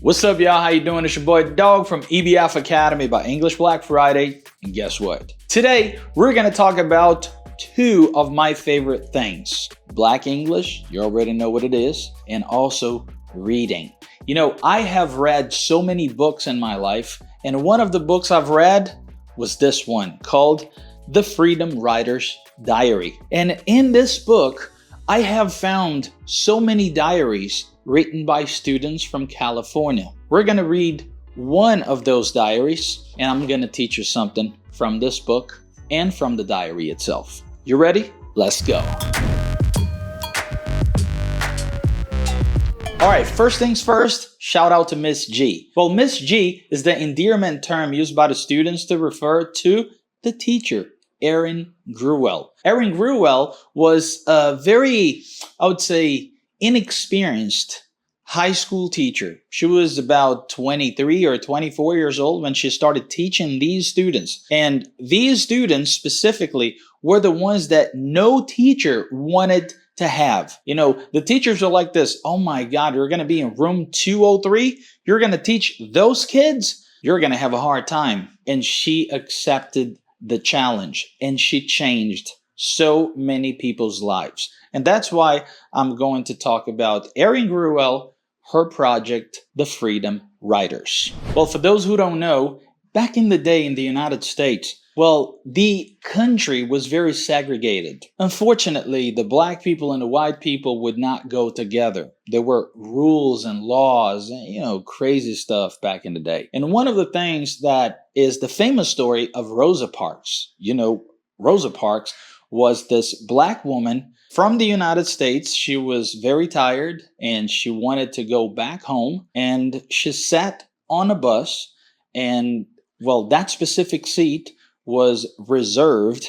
What's up, y'all? How you doing? It's your boy Dog from EBF Academy by English Black Friday. And guess what? Today, we're going to talk about two of my favorite things. Black English, you already know what it is, and also reading. You know, I have read so many books in my life, and one of the books I've read was this one called The Freedom Writer's Diary. And in this book, I have found so many diaries written by students from California. We're going to read one of those diaries, and I'm going to teach you something from this book and from the diary itself. You ready? Let's go. All right, first things first, shout out to Miss G. Well, Miss G is the endearment term used by the students to refer to the teacher, Erin Gruwell. Erin Gruwell was a very, I would say, inexperienced high school teacher. She was about 23 or 24 years old when she started teaching these students. And these students specifically were the ones that no teacher wanted to have. You know, the teachers are like this, oh my God, you're going to be in room 203? You're going to teach those kids? You're going to have a hard time. And she accepted the challenge and she changed so many people's lives. And that's why I'm going to talk about Erin Gruwell, her project, The Freedom Writers. Well, for those who don't know, back in the day in the United States, well, the country was very segregated. Unfortunately, the black people and the white people would not go together. There were rules and laws and, you know, crazy stuff back in the day. And one of the things that is the famous story of Rosa Parks. You know, Rosa Parks was this black woman from the United States. She was very tired and she wanted to go back home, and she sat on a bus, and well, that specific seat was reserved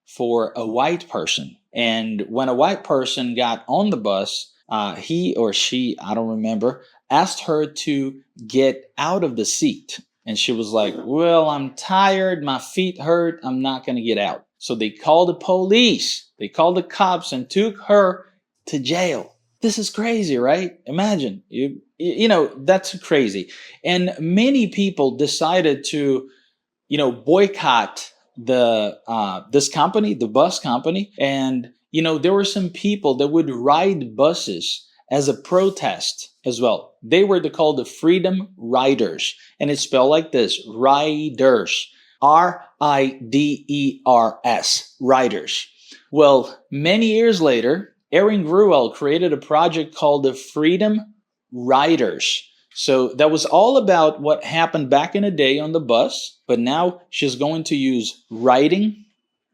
for a white person. And when a white person got on the bus, he or she, I don't remember, asked her to get out of the seat. And she was like, well, I'm tired, my feet hurt, I'm not going to get out. So they called the police, they called the cops and took her to jail. This is crazy, right? Imagine, you know, that's crazy. And many people decided to, you know, boycott this company, the bus company. And, you know, there were some people that would ride buses as a protest as well. They were called the Freedom Riders. And it's spelled like this, riders. R-I-D-E-R-S, writers. Well, many years later, Erin Gruwell created a project called the Freedom Writers. So that was all about what happened back in the day on the bus, but now she's going to use writing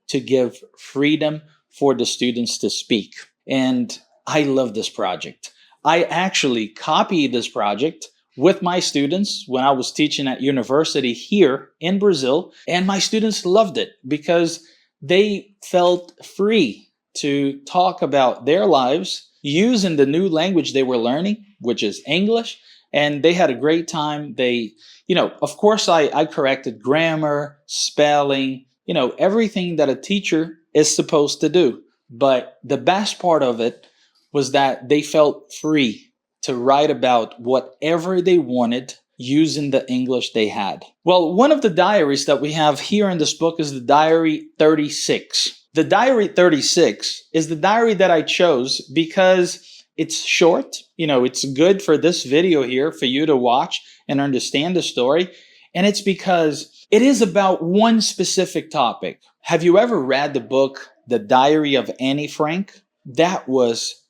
to give freedom for the students to speak. And I love this project. I actually copied this project with my students when I was teaching at university here in Brazil, and my students loved it because they felt free to talk about their lives using the new language they were learning, which is English, and they had a great time. They, you know, of course I corrected grammar, spelling, you know, everything that a teacher is supposed to do. But the best part of it was that they felt free to write about whatever they wanted using the English they had. Well, one of the diaries that we have here in this book is the Diary 36. The Diary 36 is the diary that I chose because it's short. You know, it's good for this video here for you to watch and understand the story. And it's because it is about one specific topic. Have you ever read the book, The Diary of Anne Frank? That was,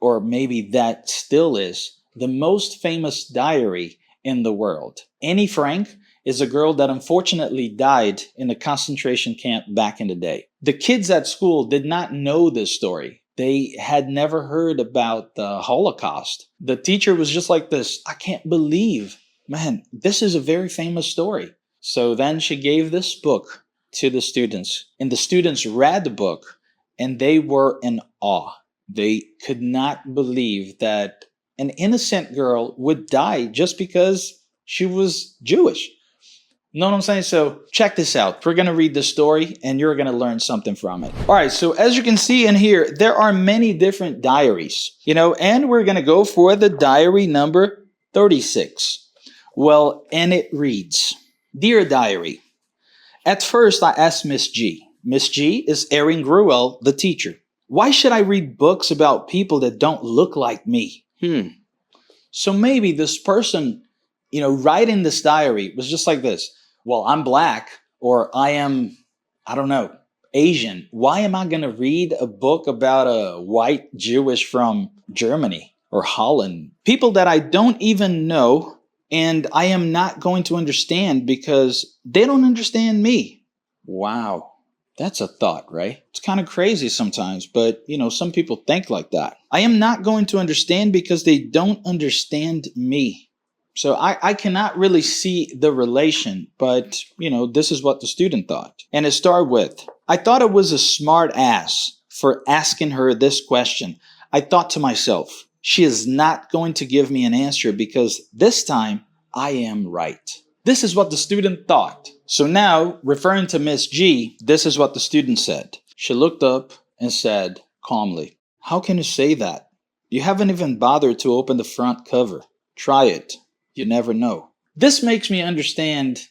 or maybe that still is, the most famous diary in the world. Anne Frank is a girl that unfortunately died in a concentration camp back in the day. The kids at school did not know this story. They had never heard about the Holocaust. The teacher was just like this, I can't believe, man, this is a very famous story. So then she gave this book to the students, and the students read the book and they were in awe. They could not believe that an innocent girl would die just because she was Jewish. You know what I'm saying? So check this out. We're going to read the story and you're going to learn something from it. All right. So as you can see in here, there are many different diaries, you know, and we're going to go for the diary number 36. Well, and it reads, Dear Diary, at first I asked Miss G. Miss G is Erin Gruwell, the teacher. Why should I read books about people that don't look like me? So maybe this person, writing this diary was just like this. Well, I'm black, or I am, I don't know, Asian. Why am I going to read a book about a white Jewish from Germany or Holland? People that I don't even know, and I am not going to understand because they don't understand me. Wow. That's a thought, right? It's kind of crazy sometimes, but some people think like that. I am not going to understand because they don't understand me. So I cannot really see the relation, but this is what the student thought. And it started with, I thought it was a smart ass for asking her this question. I thought to myself, she is not going to give me an answer because this time I am right. This is what the student thought. So now, referring to Miss G, this is what the student said. She looked up and said calmly, How can you say that? You haven't even bothered to open the front cover. Try it. You never know. This makes me understand,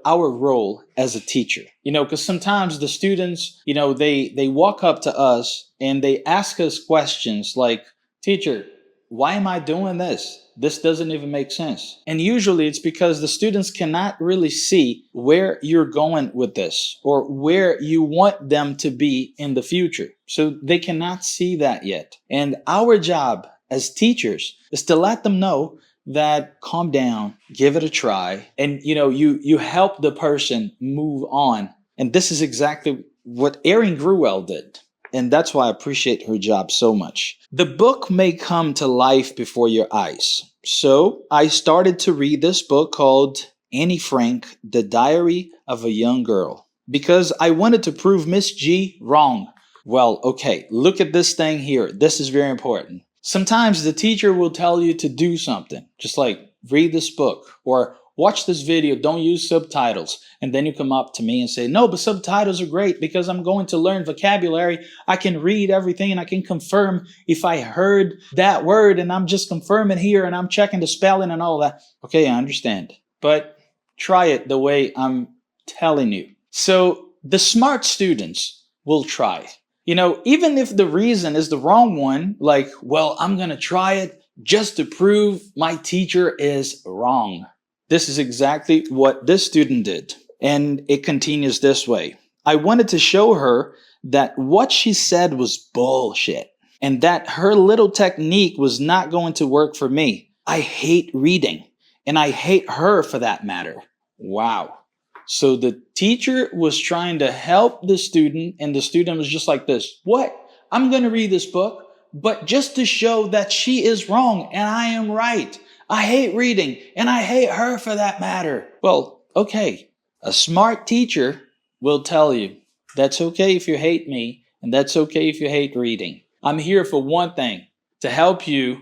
our role as a teacher. Because sometimes the students, they walk up to us and they ask us questions like, Teacher, why am I doing this? This doesn't even make sense. And usually it's because the students cannot really see where you're going with this or where you want them to be in the future. So they cannot see that yet. And our job as teachers is to let them know that calm down, give it a try, and you help the person move on. And this is exactly what Erin Gruwell did. And that's why I appreciate her job so much. The book may come to life before your eyes. So I started to read this book called Annie Frank, The Diary of a Young Girl, because I wanted to prove Miss G wrong. Well, okay, look at this thing here. This is very important. Sometimes the teacher will tell you to do something, just like read this book or watch this video, don't use subtitles. And then you come up to me and say, no, but subtitles are great because I'm going to learn vocabulary. I can read everything and I can confirm if I heard that word and I'm just confirming here and I'm checking the spelling and all that. Okay, I understand. But try it the way I'm telling you. So the smart students will try. Even if the reason is the wrong one, like, well, I'm going to try it just to prove my teacher is wrong. This is exactly what this student did. And it continues this way. I wanted to show her that what she said was bullshit and that her little technique was not going to work for me. I hate reading and I hate her for that matter. Wow. So the teacher was trying to help the student and the student was just like this. What? I'm going to read this book, but just to show that she is wrong and I am right. I hate reading, and I hate her for that matter. Well, okay, a smart teacher will tell you, that's okay if you hate me, and that's okay if you hate reading. I'm here for one thing, to help you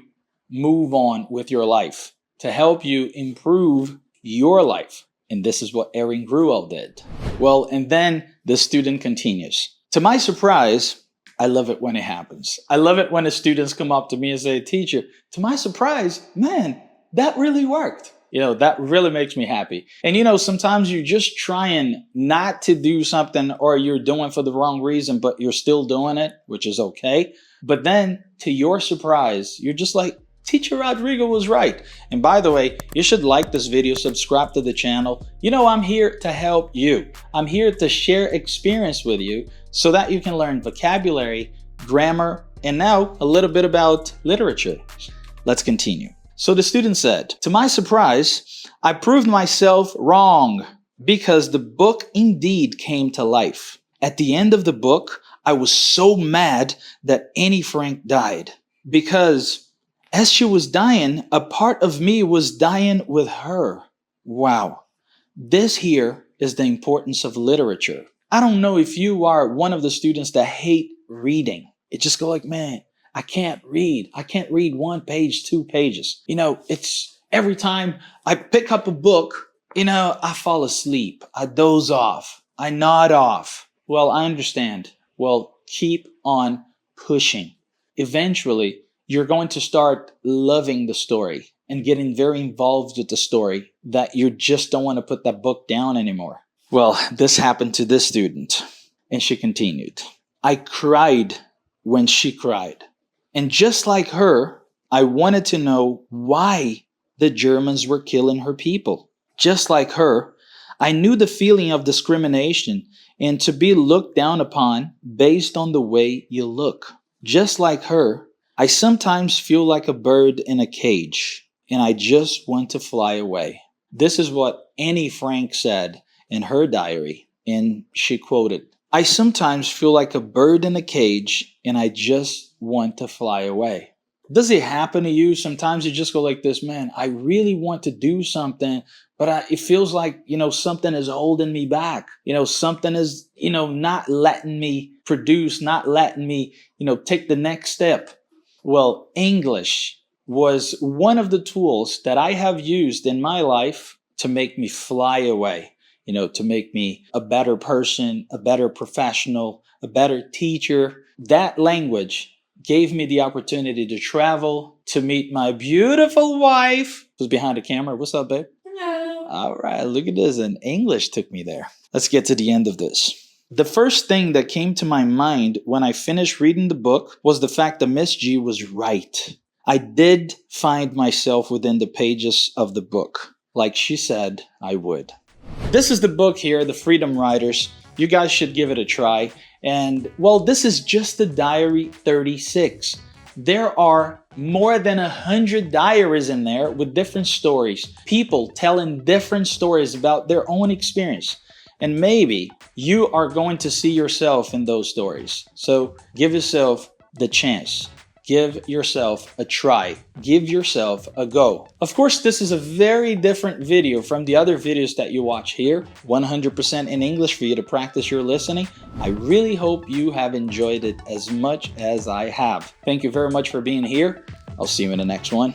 move on with your life, to help you improve your life. And this is what Erin Gruwell did. Well, and then the student continues. To my surprise, I love it when it happens. I love it when the students come up to me and say, Teacher, to my surprise, man, that really worked. That really makes me happy. And sometimes you're just trying not to do something or you're doing for the wrong reason, but you're still doing it, which is okay. But then to your surprise, you're just like, Teacher Rodrigo was right. And by the way, you should like this video, subscribe to the channel. I'm here to help you. I'm here to share experience with you so that you can learn vocabulary, grammar, and now a little bit about literature. Let's continue. So the student said, to my surprise, I proved myself wrong because the book indeed came to life. At the end of the book, I was so mad that Annie Frank died because as she was dying, a part of me was dying with her. Wow. This here is the importance of literature. I don't know if you are one of the students that hate reading. It just go like, man, I can't read. I can't read 1 page, 2 pages. It's every time I pick up a book, I fall asleep. I doze off. I nod off. Well, I understand. Well, keep on pushing. Eventually, you're going to start loving the story and getting very involved with the story that you just don't want to put that book down anymore. Well, this happened to this student, and she continued. I cried when she cried. And just like her, I wanted to know why the Germans were killing her people. Just like her, I knew the feeling of discrimination and to be looked down upon based on the way you look. Just like her, I sometimes feel like a bird in a cage, and I just want to fly away. This is what Annie Frank said in her diary, and she quoted, I sometimes feel like a bird in a cage, and I just want to fly away. Does it happen to you? Sometimes you just go like this, man, I really want to do something, but it feels like, something is holding me back. Something is, not letting me produce, not letting me, take the next step. Well, English was one of the tools that I have used in my life to make me fly away, to make me a better person, a better professional, a better teacher. That language gave me the opportunity to travel, to meet my beautiful wife, who's behind the camera. What's up, babe? Hello. All right, look at this. And English took me there. Let's get to the end of this. The first thing that came to my mind when I finished reading the book was the fact that Miss G was right. I did find myself within the pages of the book, like she said I would. This is the book here, The Freedom Riders. You guys should give it a try. And, well, this is just the Diary 36. There are more than 100 diaries in there with different stories. People telling different stories about their own experience. And maybe you are going to see yourself in those stories. So give yourself the chance. Give yourself a try. Give yourself a go. Of course, this is a very different video from the other videos that you watch here. 100% in English for you to practice your listening. I really hope you have enjoyed it as much as I have. Thank you very much for being here. I'll see you in the next one.